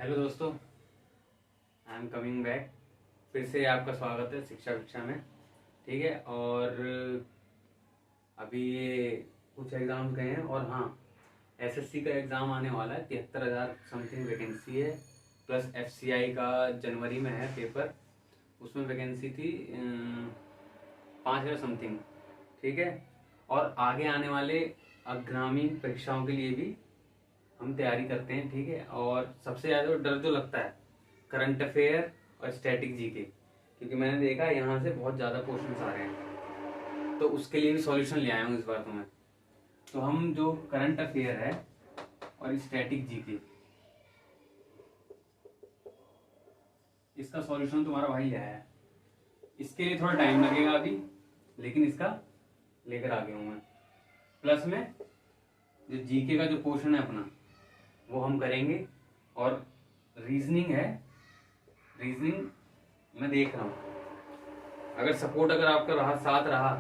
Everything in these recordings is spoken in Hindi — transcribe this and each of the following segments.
हेलो दोस्तों, आई एम कमिंग बैक। फिर से आपका स्वागत है शिक्षा कक्षा में। ठीक है। और अभी ये कुछ एग्ज़ाम्स गए हैं और हाँ, एसएससी का एग्ज़ाम आने वाला है। 73,000 समथिंग वैकेंसी है, प्लस एफसीआई का जनवरी में है पेपर। उसमें वैकेंसी थी 5,000 समथिंग। ठीक है। और आगे आने वाले अग्रामी परीक्षाओं के लिए भी हम तैयारी करते हैं। ठीक है। और सबसे ज़्यादा डर जो लगता है करंट अफेयर और स्टैटिक जीके, क्योंकि मैंने देखा यहाँ से बहुत ज़्यादा क्वेश्चंस आ रहे हैं, तो उसके लिए भी सॉल्यूशन ले आया हूँ इस बार तो मैं। तो हम जो करंट अफेयर है और स्टैटिक जीके, इसका सॉल्यूशन तुम्हारा भाई ले आया है। इसके लिए थोड़ा टाइम लगेगा अभी, लेकिन इसका लेकर आ गया हूँ मैं। प्लस में जो जीके का जो पोर्शन है अपना, वो हम करेंगे। और रीजनिंग है, रीजनिंग मैं देख रहा हूँ, अगर सपोर्ट अगर आपका रहा, साथ रहा,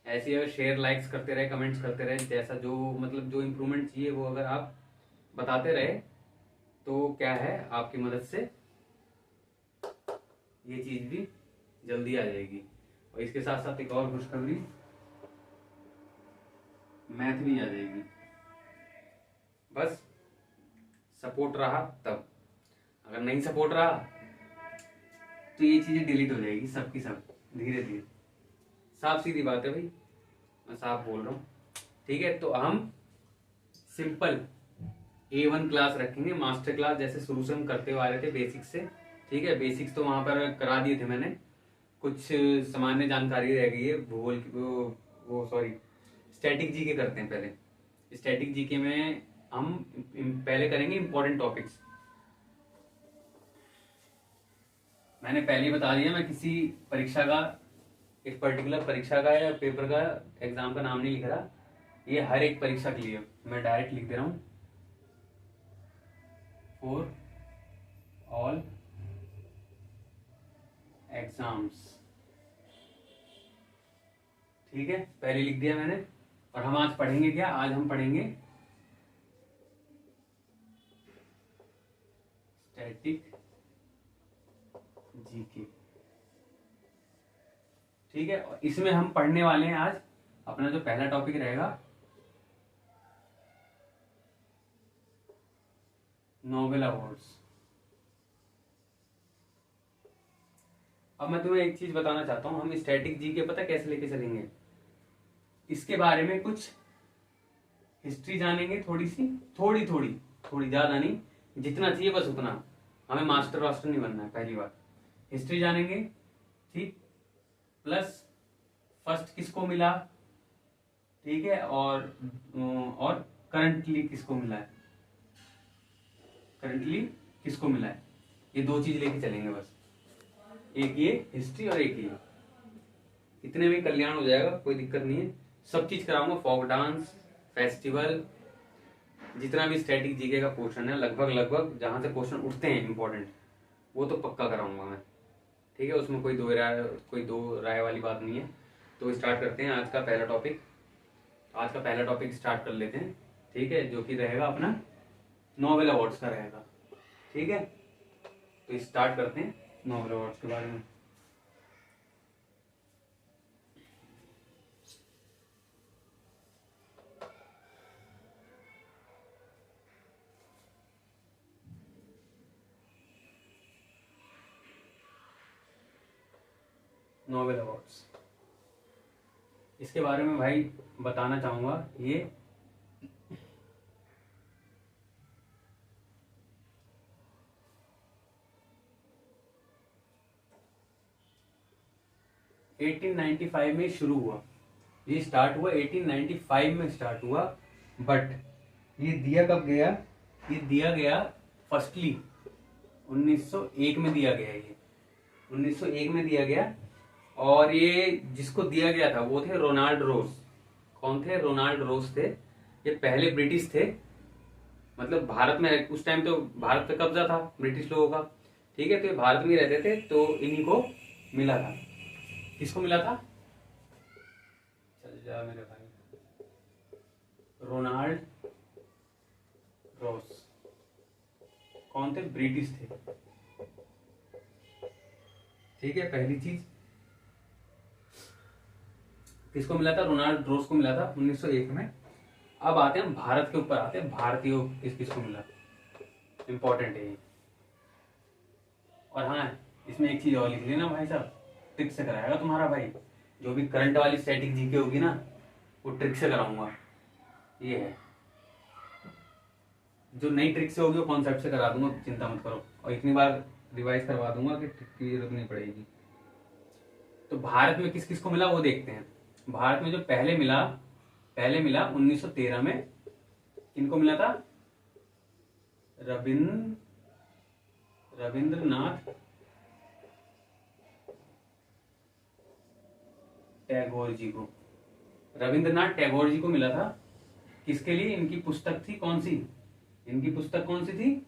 ऐसे ही अगर शेयर लाइक्स करते रहे, कमेंट्स करते रहे, जैसा जो मतलब जो इम्प्रूवमेंट चाहिए वो अगर आप बताते रहे, तो क्या है, आपकी मदद से ये चीज़ भी जल्दी आ जाएगी। और इसके साथ साथ एक और खुशखबरी, मैथ भी आ जाएगी। बस सपोर्ट रहा तब, अगर नहीं सपोर्ट रहा तो ये चीज़ें डिलीट हो जाएगी सबकी सब, धीरे धीरे। साफ सीधी बात है भाई, मैं साफ बोल रहा हूँ। ठीक है। तो हम सिंपल A1 क्लास रखेंगे, मास्टर क्लास, जैसे शुरू से हम करते हुए आ रहे थे बेसिक्स से। ठीक है। बेसिक्स तो वहां पर करा दिए थे मैंने, कुछ सामान्य जानकारी रह गई है, भूगोल की वो सॉरी, स्टैटिक जीके करते हैं पहले। स्टैटिक जीके में हम पहले करेंगे इंपॉर्टेंट टॉपिक्स। मैंने पहले ही बता दिया, मैं किसी परीक्षा का, एक पर्टिकुलर परीक्षा का या पेपर का, एग्जाम का नाम नहीं लिख रहा। ये हर एक परीक्षा के लिए मैं डायरेक्ट लिख दे रहा हूँ, फॉर ऑल एग्जाम्स। ठीक है, पहले लिख दिया मैंने। और हम आज पढ़ेंगे क्या? आज हम पढ़ेंगे स्टैटिक जीके। ठीक है। और इसमें हम पढ़ने वाले हैं आज, अपना जो पहला टॉपिक रहेगा, नोबेल अवार्ड्स। अब मैं तुम्हें एक चीज बताना चाहता हूं, हम स्टैटिक जीके पता कैसे लेके चलेंगे, इसके बारे में कुछ हिस्ट्री जानेंगे, थोड़ी सी, थोड़ी थोड़ी, थोड़ी ज्यादा नहीं, जितना चाहिए बस उतना। हमें मास्टर वास्टर नहीं बनना है, पहली बात। हिस्ट्री जानेंगे, ठीक, प्लस फर्स्ट किसको मिला, ठीक है, और करंटली किसको मिला है, करंटली किसको मिला है, ये दो चीज लेके चलेंगे बस। एक ये हिस्ट्री और एक ये, इतने में कल्याण हो जाएगा, कोई दिक्कत नहीं है। सब चीज कराऊंगा, फोक डांस, फेस्टिवल, जितना भी स्टैटिक जीके का पोर्शन है, लगभग लगभग जहां से क्वेश्चन उठते हैं इंपॉर्टेंट, वो तो पक्का कराऊंगा मैं। ठीक है, उसमें कोई दो राय वाली बात नहीं है। तो स्टार्ट करते हैं आज का पहला टॉपिक। आज का पहला टॉपिक स्टार्ट कर लेते हैं। ठीक है, जो कि रहेगा अपना नोबेल अवार्ड्स का रहेगा। ठीक है, तो स्टार्ट करते हैं नोबेल अवार्ड्स के बारे में। नोबेल अवार्ड्स, इसके बारे में भाई बताना चाहूंगा। ये 1895 में शुरू हुआ, ये स्टार्ट हुआ 1895 में स्टार्ट हुआ। बट ये दिया कब गया? ये दिया गया फर्स्टली 1901 में दिया गया। ये 1901 में दिया गया। और ये जिसको दिया गया था वो थे रोनाल्ड रोज। कौन थे? रोनाल्ड रोज थे। ये पहले ब्रिटिश थे, मतलब भारत में उस टाइम तो भारत पे कब्जा था ब्रिटिश लोगों का। ठीक है, तो ये भारत में रहते थे, तो इन्हीं को मिला था। किसको मिला था? चल जा मेरे भाई, रोनाल्ड रोज कौन थे? ब्रिटिश थे। ठीक है, पहली चीज। किसको मिला था? रोनाल्ड रोज को मिला था 1901 में। अब आते हैं भारत के ऊपर, आते हैं भारतीयों किस किसको मिला, इंपॉर्टेंट है ये। और हाँ, इसमें एक चीज और लिख लेना भाई साहब, ट्रिक से कराएगा तुम्हारा भाई। जो भी करंट वाली स्टैटिक जीके होगी ना, वो ट्रिक से कराऊंगा। ये है, जो नई ट्रिक से होगी वो कॉन्सेप्ट से करा दूंगा, चिंता मत करो। और इतनी बार रिवाइज करवा दूंगा कि ट्रिक की जरूरत नहीं पड़ेगी। तो भारत में किस किस को मिला वो देखते हैं। भारत में जो पहले मिला 1913 में। किनको मिला था? रविंद्रनाथ टैगोर जी को। रविंद्रनाथ टैगोर जी को मिला था। किसके लिए? इनकी पुस्तक थी कौन सी? इनकी पुस्तक कौन सी थी?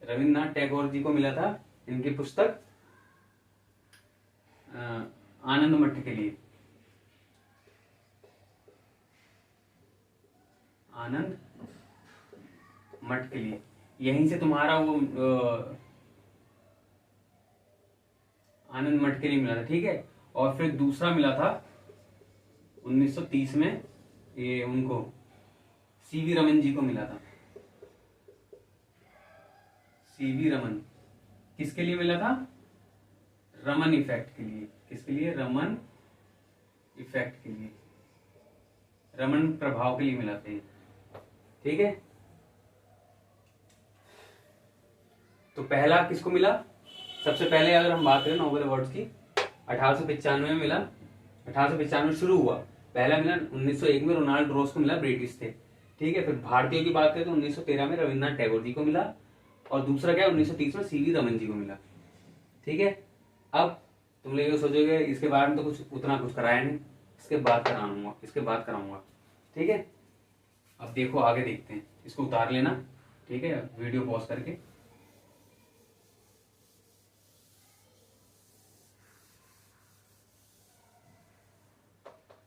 रविंद्रनाथ टैगोर जी को मिला था इनकी पुस्तक आनंद मठ के लिए। आनंद मठ के लिए, यहीं से तुम्हारा वो आनंद मठ के लिए मिला था। ठीक है, और फिर दूसरा मिला था 1930 में, ये उनको सीवी रमन जी को मिला था। सीवी रमन किसके लिए मिला था? रमन इफेक्ट के लिए। किसके लिए? रमन इफेक्ट के लिए, रमन प्रभाव के लिए मिला था। ठीक है, तो पहला किसको मिला? सबसे पहले अगर हम बात करें नोबेल अवार्ड की, 1895 में मिला। 1895 शुरू हुआ, पहला मिला 1901 में रोनाल्ड रोज को मिला, ब्रिटिश थे। ठीक है, फिर भारतीयों की बात करें तो 1913 में रविंद्रनाथ टैगोर जी को मिला, और दूसरा क्या है 1930 में सीवी रमन जी को मिला। ठीक है, अब तुम लोग ये सोचोगे इसके बारे में तो कुछ उतना कुछ कराया नहीं, इसके बाद कराऊंगा, इसके बाद कराऊंगा। ठीक है, अब देखो आगे देखते हैं, इसको उतार लेना। ठीक है, वीडियो पॉज करके।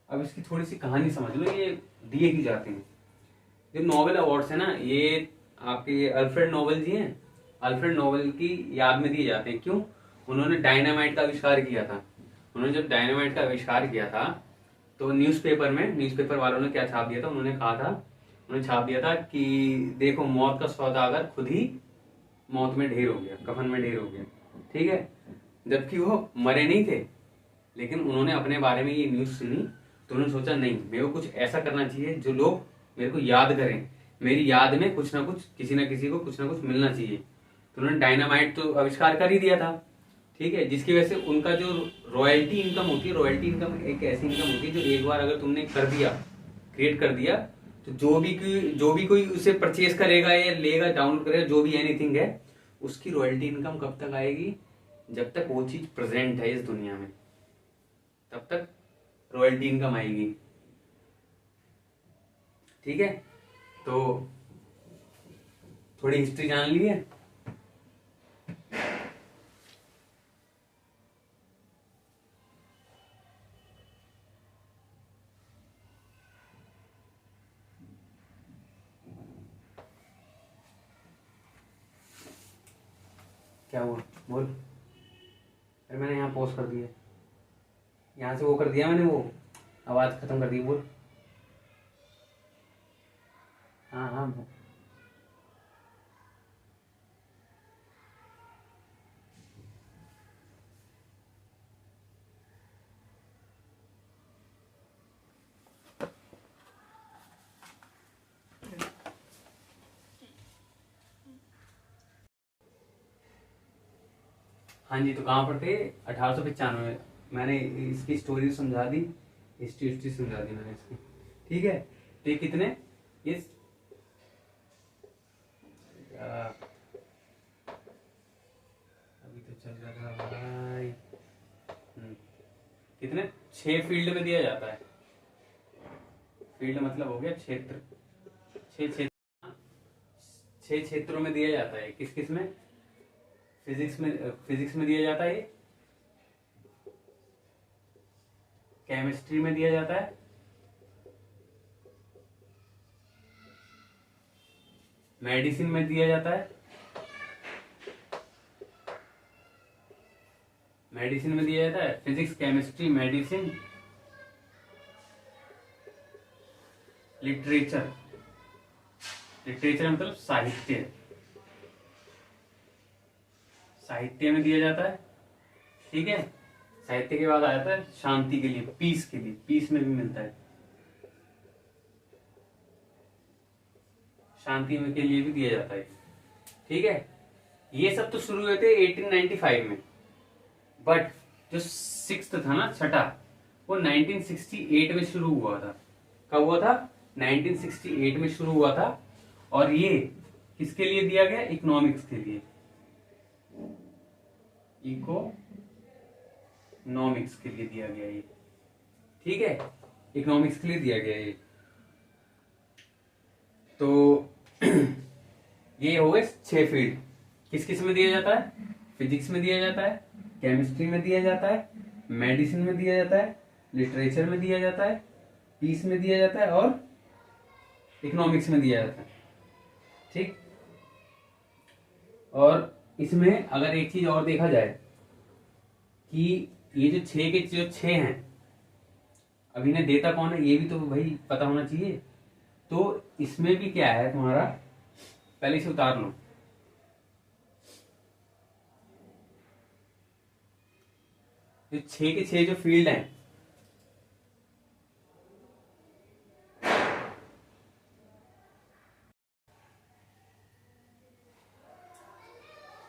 अब इसकी थोड़ी सी कहानी समझ लो, ये दिए की जाते हैं। जो नोबेल अवार्ड्स है ना, ये आपके अल्फ्रेड नोबेल जी हैं, अल्फ्रेड नोबेल की याद में दिए जाते हैं। क्यों? उन्होंने डायनामाइट का आविष्कार किया था। उन्होंने जब डायनामाइट का आविष्कार किया था तो न्यूज़पेपर वालों ने क्या छाप दिया था? उन्होंने कहा था, उन्होंने छाप दिया था कि देखो मौत का सौदागर खुद ही मौत में ढेर हो गया, कफन में ढेर हो गया। ठीक है, जबकि वो मरे नहीं थे, लेकिन उन्होंने अपने बारे में ये न्यूज सुनी तो उन्होंने सोचा नहीं, मेरे को कुछ ऐसा करना चाहिए जो लोग मेरे को याद करें, मेरी याद में कुछ ना कुछ, किसी ना किसी को कुछ ना कुछ मिलना चाहिए। तो उन्होंने डायनामाइट तो आविष्कार कर ही दिया था। ठीक है, जिसकी वजह से उनका जो रॉयल्टी इनकम होती है, रॉयल्टी इनकम एक ऐसी इनकम होती है जो एक बार अगर तुमने कर दिया, क्रिएट कर दिया, तो जो भी कोई उसे परचेज करेगा या लेगा, डाउनलोड करेगा, जो भी एनीथिंग है, उसकी रॉयल्टी इनकम कब तक आएगी? जब तक वो चीज प्रेजेंट है इस दुनिया में, तब तक रॉयल्टी इनकम आएगी। ठीक है, तो थोड़ी हिस्ट्री जान ली है। क्या हुआ? बोल। अरे मैंने यहाँ पॉज कर दिया, यहाँ से वो कर दिया मैंने, वो आवाज खत्म कर दी। बोल। हाँ हाँ बोल। हाँ जी, तो कहाँ पर थे? 1895 में। मैंने इसकी स्टोरी समझा दी, हिस्ट्री समझा दी मैंने इसकी। ठीक है, तो ये कितने, ये अभी तो चल रहा था भाई। कितने? 6 फील्ड में दिया जाता है। फील्ड मतलब हो गया क्षेत्र, 6 क्षेत्रों में दिया जाता है। किस किस में? फिजिक्स में दिया जाता है, केमिस्ट्री में दिया जाता है, मेडिसिन में दिया जाता है, मेडिसिन में दिया जाता है, physics, chemistry, medicine, literature, literature मतलब साहित्य, साहित्य में दिया जाता है। ठीक है, साहित्य के बाद आ जाता है शांति के लिए, पीस के लिए, पीस में भी मिलता है, शांति में के लिए भी दिया जाता है। ठीक है, ये सब तो शुरू हुए थे 1895 में, बट जो सिक्स्थ था ना, छठा, वो 1968 में शुरू हुआ था। कब हुआ था? 1968 में शुरू हुआ था। और ये किसके लिए दिया गया? इकोनॉमिक्स के लिए, इकोनॉमिक्स के लिए दिया गया ये। ठीक है, इकोनॉमिक्स के लिए दिया गया ये। तो ये हो गए 6 फील्ड। किस किस में दिया जाता है? फिजिक्स में दिया जाता है, केमिस्ट्री में दिया जाता है, मेडिसिन में दिया जाता है, लिटरेचर में दिया जाता है, पीस में दिया जाता है और इकोनॉमिक्स में दिया जाता है। ठीक, और इसमें अगर एक चीज और देखा जाए कि ये जो 6 के जो 6 हैं, अब इन्हें देता कौन है ये भी तो भाई पता होना चाहिए। तो इसमें भी क्या है तुम्हारा, पहले इसे उतार लो। जो 6 के 6 जो फील्ड हैं,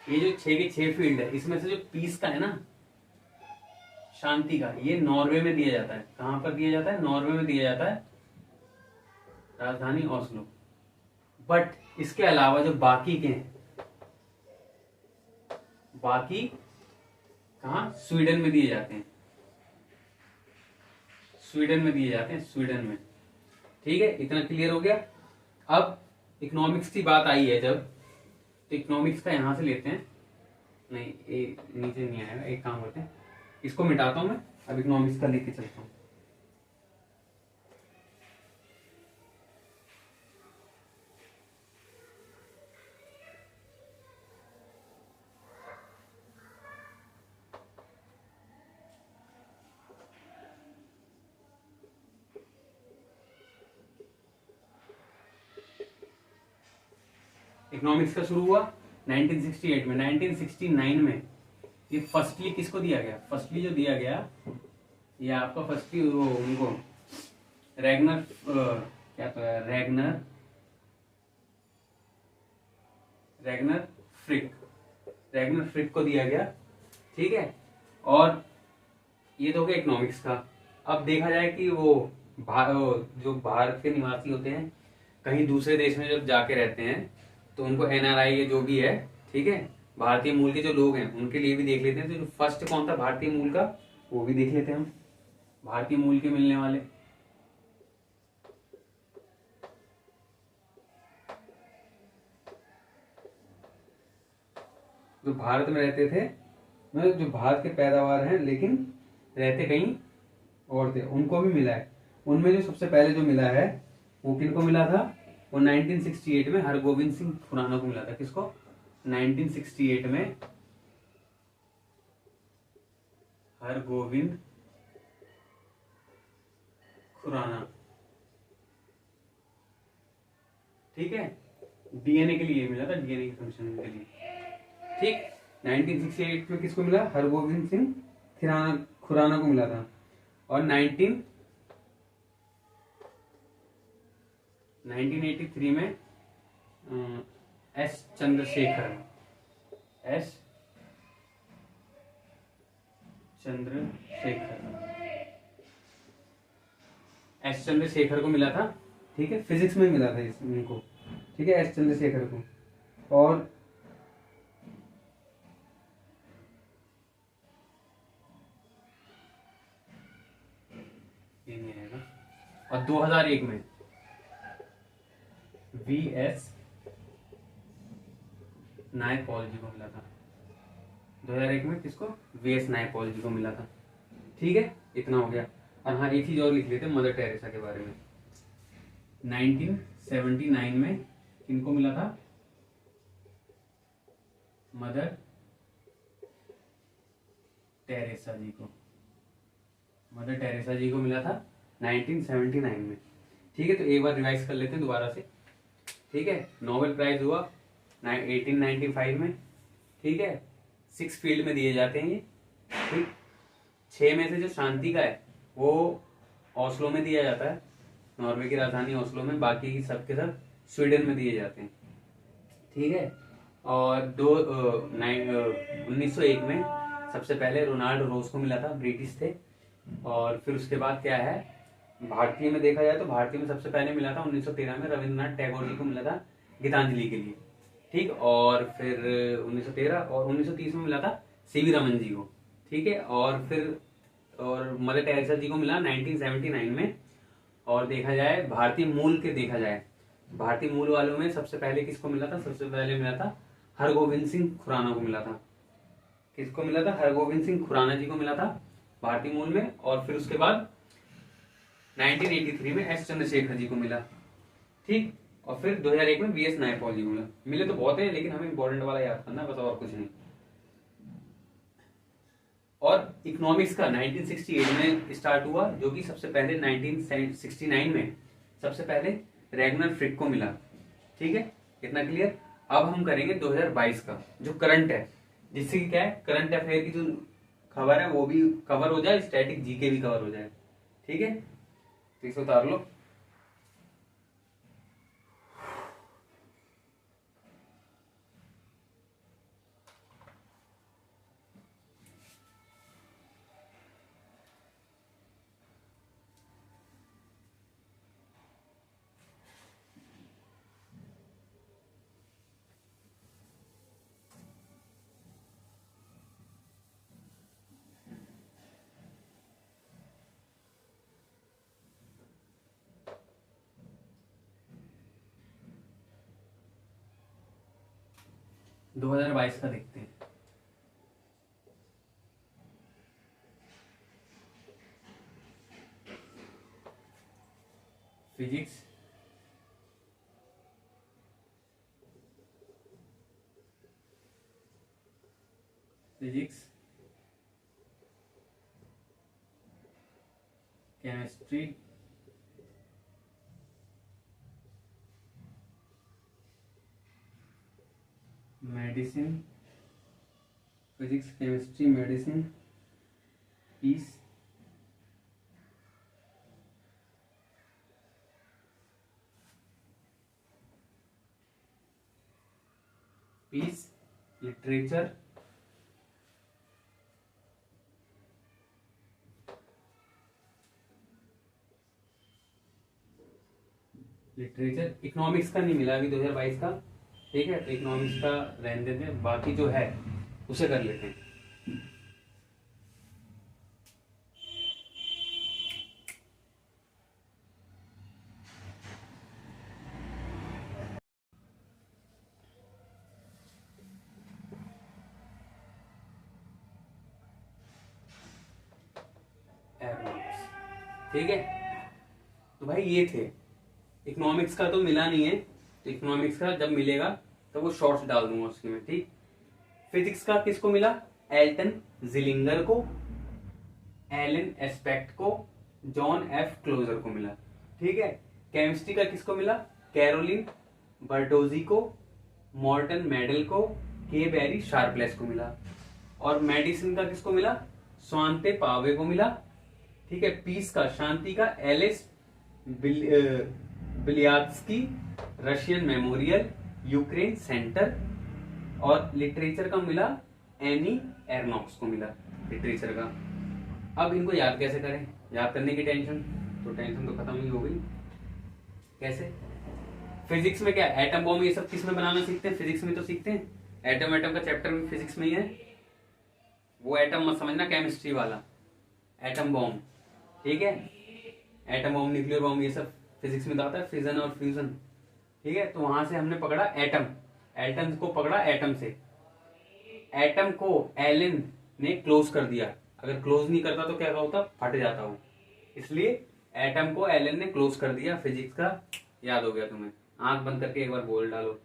ये जो 6 के 6 फील्ड है, इसमें से जो पीस का है ना, शांति का, ये नॉर्वे में दिया जाता है। कहां पर दिया जाता है? नॉर्वे में दिया जाता है, राजधानी ओस्लो। बट इसके अलावा जो बाकी के हैं, बाकी कहा? स्वीडन में दिए जाते हैं, स्वीडन में दिए जाते हैं, स्वीडन में। ठीक है, इतना क्लियर हो गया। अब इकोनॉमिक्स की बात आई है जब, तो इकोनॉमिक्स का यहां से लेते हैं। नहीं, ये नीचे नहीं आएगा, एक काम करते हैं, इसको मिटाता हूं मैं, अब इकोनॉमिक्स का लेके चलता हूं। इकोनॉमिक्स का शुरू हुआ 1968 में। 1969 में ये फर्स्टली किसको दिया गया? फर्स्टली जो दिया गया, ये आपका फर्स्टली वो उनको रैगनर, क्या तो है, रैगनर फ्रिक को दिया गया। ठीक है, और ये तो हो गया इकोनॉमिक्स का। अब देखा जाए कि वो जो भारत के निवासी होते हैं, कहीं दूसरे देश में जब जाके रहते हैं, तो उनको NRI या जो भी है, ठीक है, भारतीय मूल के जो लोग हैं, उनके लिए भी देख लेते हैं। तो जो फर्स्ट कौन था भारतीय मूल का, वो भी देख लेते हैं हम, भारतीय मूल के मिलने वाले। जो भारत में रहते थे, मतलब जो भारत के पैदावार हैं लेकिन रहते कहीं और थे, उनको भी मिला है। उनमें जो सबसे पहले जो मिला है वो किनको मिला था? वो 1968 में हरगोविंद सिंह खुराना को मिला था। किसको? 1968 में हरगोविंद खुराना। ठीक है, DNA के लिए मिला था, DNA के फंक्शन के लिए। ठीक, 1968 में किसको मिला? हरगोविंद सिंह खुराना को मिला था। और 1983 में एस चंद्रशेखर को मिला था। ठीक है, फिजिक्स में मिला था इनको। ठीक है, एस चंद्रशेखर को। और ये नहीं आएगा। और 2001 में VS नायपॉल जी को मिला था। 2001 में किसको? VS नायपॉल जी को मिला था। ठीक है, इतना हो गया। और हाँ, एक चीज और लिख लेते हैं मदर टेरेसा के बारे में। 1979 में किनको मिला था? मदर टेरेसा जी को, मदर टेरेसा जी को मिला था 1979 में। ठीक है, तो एक बार रिवाइज कर लेते हैं दोबारा से। ठीक है, नोबेल प्राइज हुआ 1895 में। ठीक है, 6 फील्ड में दिए जाते हैं ये। ठीक, 6 में से जो शांति का है वो ओस्लो में दिया जाता है, नॉर्वे की राजधानी ओस्लो में। बाकी की सब के सब स्वीडन में दिए जाते हैं। ठीक है, और 1901 में सबसे पहले रोनाल्ड रोज को मिला था, ब्रिटिश थे। और फिर उसके बाद क्या है, भारतीय में देखा जाए तो भारतीय में सबसे पहले मिला था 1913 में रविंद्रनाथ टैगोर जी को मिला था गीतांजलि के लिए। ठीक, और फिर 1913 और 1930 में मिला था सीवी रमन जी को। ठीक है, और फिर और मदर टेरेसा जी को मिला 1979 में। और देखा जाए भारतीय मूल के, देखा जाए भारतीय मूल वालों में सबसे पहले किसको मिला था, सबसे पहले मिला था हरगोविंद सिंह खुराना को मिला था। किसको मिला था, हरगोविंद सिंह खुराना जी को मिला था भारतीय मूल में। और फिर उसके बाद 1983 में एस चंद्रशेखर जी को मिला। ठीक, और फिर 2001 में वीएस नायपॉल जी को मिला। मिले तो बहुत है, लेकिन हमें इंपॉर्टेंट वाला याद करना बस, और कुछ नहीं। और इकोनॉमिक्स का 1968 में स्टार्ट हुआ, जो कि सबसे पहले 1969 में सबसे पहले रैगनर फ्रिक को मिला। ठीक है, इतना क्लियर। अब हम करेंगे 2022 का, जो करंट है, जिससे कि क्या है, करंट अफेयर की जो खबर है वो भी कवर हो जाए, स्टैटिक जीके भी कवर हो जाए। ठीक है, तो इसे उतार लो। दो 2022 का देखते हैं। Physics, physics, chemistry, medicine, physics, chemistry, medicine, peace, peace, literature, literature. Economics का नहीं मिला अभी 2022 का। ठीक है, तो इकोनॉमिक्स का रहने देते हैं, बाकी जो है उसे कर लेते हैं। एरोनॉटिक्स। ठीक है, तो भाई ये थे। इकोनॉमिक्स का तो मिला नहीं है, तो इकोनॉमिक्स का जब मिलेगा तो वो शॉर्ट्स डाल दूंगा उसके में। ठीक, फिजिक्स का किसको मिला, एल्टन जिलिंगर को, एलन एस्पेक्ट को, जॉन एफ क्लोजर को मिला। ठीक है, केमिस्ट्री का किसको मिला, कैरोलिन बर्टोजी को, मॉर्टन मेडल को, के बेरी शार्पलेस को मिला। और मेडिसिन का किसको मिला, स्वांते पावे को मिला। ठीक है, पीस का, शांति का, Ales Bialiatski, Russian Memorial, Ukraine centre. और लिटरेचर का मिला एनी एर्नॉक्स को मिला लिटरेचर का। अब इनको याद कैसे करें, याद करने की टेंशन तो खत्म ही हो गई। कैसे, फिजिक्स में क्या, एटम बॉम्ब ये सब किस में बनाना सीखते हैं, फिजिक्स में तो सीखते हैं। एटम का चैप्टर भी फिजिक्स में ही है। वो एटम मत समझना केमिस्ट्री वाला, एटम बॉम्ब। ठीक है, एटम बॉम्ब, न्यूक्लियर बॉम्ब, ये सब फिजिक्स में तो आता है, फिजन और फ्यूजन। ठीक है, तो वहां से हमने पकड़ा एटम, एटम को पकड़ा एटम से। एटम को एलन ने क्लोज कर दिया, अगर क्लोज नहीं करता तो क्या होता, फट जाता वो। इसलिए एटम को एलन ने क्लोज कर दिया। फिजिक्स का याद हो गया तुम्हें, आंख बंद करके एक बार बोल डालो,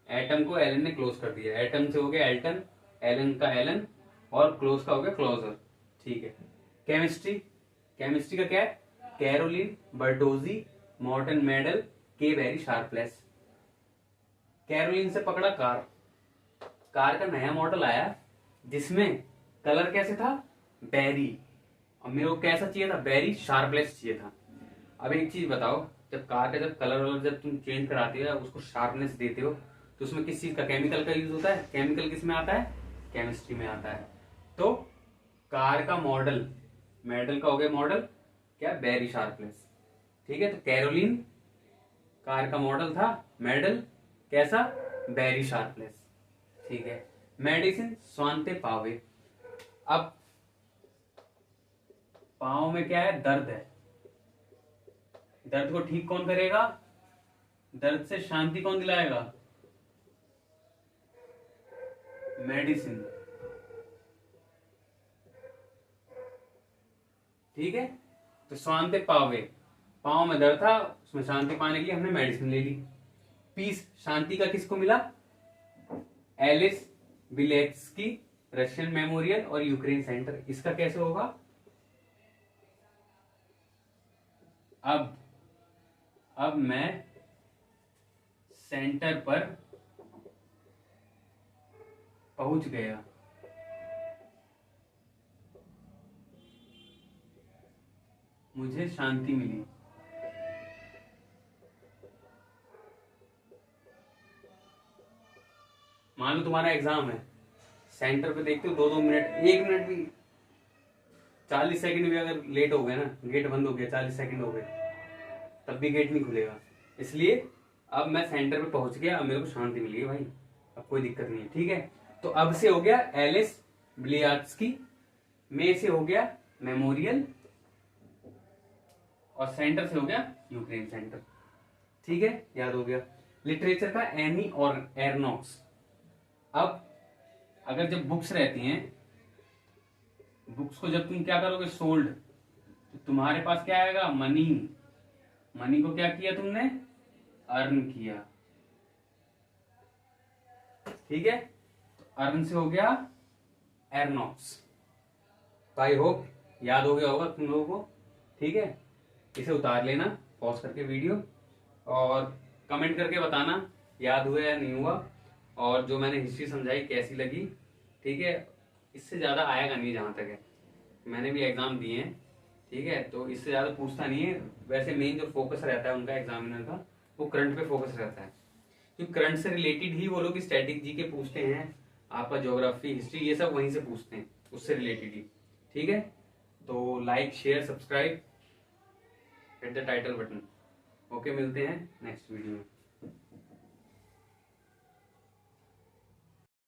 एटम को एलन ने क्लोज कर दिया। एटम से हो गया एल्टन, एलन का एलन, और क्लोज का हो गया क्लोजर। ठीक है। केमिस्ट्री, केमिस्ट्री का क्या है? कैरोलिन बर्टोजी मॉर्टन मेडल के वेरी शार्पलेस। कैरोलिन से पकड़ा कार, कार का नया मॉडल आया जिसमें कलर कैसे था? बेरी। और मेरे को कैसा चाहिए था? बेरी शार्पलेस चाहिए था। अब एक चीज बताओ, जब कार का जब कलर वलर जब तुम चेंज कराते हो या उसको शार्पनेस देते हो तो उसमें किस चीज का, केमिकल का यूज होता है? केमिकल किस में आता है? केमिस्ट्री में आता है। तो कार का मॉडल, मेडल का हो गया मॉडल क्या? Very sharpness. ठीक है, तो कैरोलिन कार का मॉडल था, मेडल कैसा? Very sharpness. ठीक है। मेडिसिन स्वांते पावे। अब पाँव में क्या है? दर्द है, दर्द को ठीक कौन करेगा? दर्द से शांति कौन दिलाएगा? मेडिसिन। ठीक है, तो स्वांते पावे, पाँव में दर्द था, उसमें शांति पाने के लिए हमने मेडिसिन ले ली। पीस, शांति का किसको मिला? एलिस बिलेत्स्की रशियन मेमोरियल और यूक्रेन सेंटर। इसका कैसे होगा? अब मैं सेंटर पर पहुंच गया, मुझे शांति मिली। मान लो तुम्हारा एग्जाम है, सेंटर पे देखते हो 2-2 मिनट, 1 मिनट भी, 40 सेकंड भी अगर लेट हो गए ना, गेट बंद हो गया, 40 सेकंड हो गए, तब भी गेट नहीं खुलेगा। इसलिए अब मैं सेंटर पे पहुंच गया, अब मेरे को शांति मिली है भाई, अब कोई दिक्कत नहीं है। ठीक है, तो अब से हो गया एलिस ब्लियात्स्की, में से हो गया मेमोरियल, और सेंटर से हो गया यूक्रेन सेंटर। ठीक है, याद हो गया। लिटरेचर का एनी और एरनॉक्स। अब अगर जब बुक्स रहती हैं, बुक्स को जब तुम क्या करोगे? सोल्ड, तो तुम्हारे पास क्या आएगा? मनी। मनी को क्या किया तुमने? अर्न किया। ठीक है, तो अर्न से हो गया एरनॉक्स। आई होप याद हो गया होगा तुम लोगों को। ठीक है, इसे उतार लेना पॉज करके वीडियो, और कमेंट करके बताना याद हुआ या नहीं हुआ, और जो मैंने हिस्ट्री समझाई कैसी लगी। ठीक है, इससे ज्यादा आएगा नहीं जहां तक है, मैंने भी एग्जाम दिए हैं। ठीक है, तो इससे ज्यादा पूछता नहीं है। वैसे मेन जो फोकस रहता है उनका एग्जामिनर का, वो करंट पे फोकस रहता है, क्योंकि करंट से रिलेटेड ही वो लोग स्टैटिक जी के पूछते हैं, आपका ज्योग्राफी हिस्ट्री ये सब वहीं से पूछते हैं, उससे रिलेटेड ही। ठीक है, तो like share subscribe, hit the title button. Okay, मिलते हैं नेक्स्ट वीडियो में।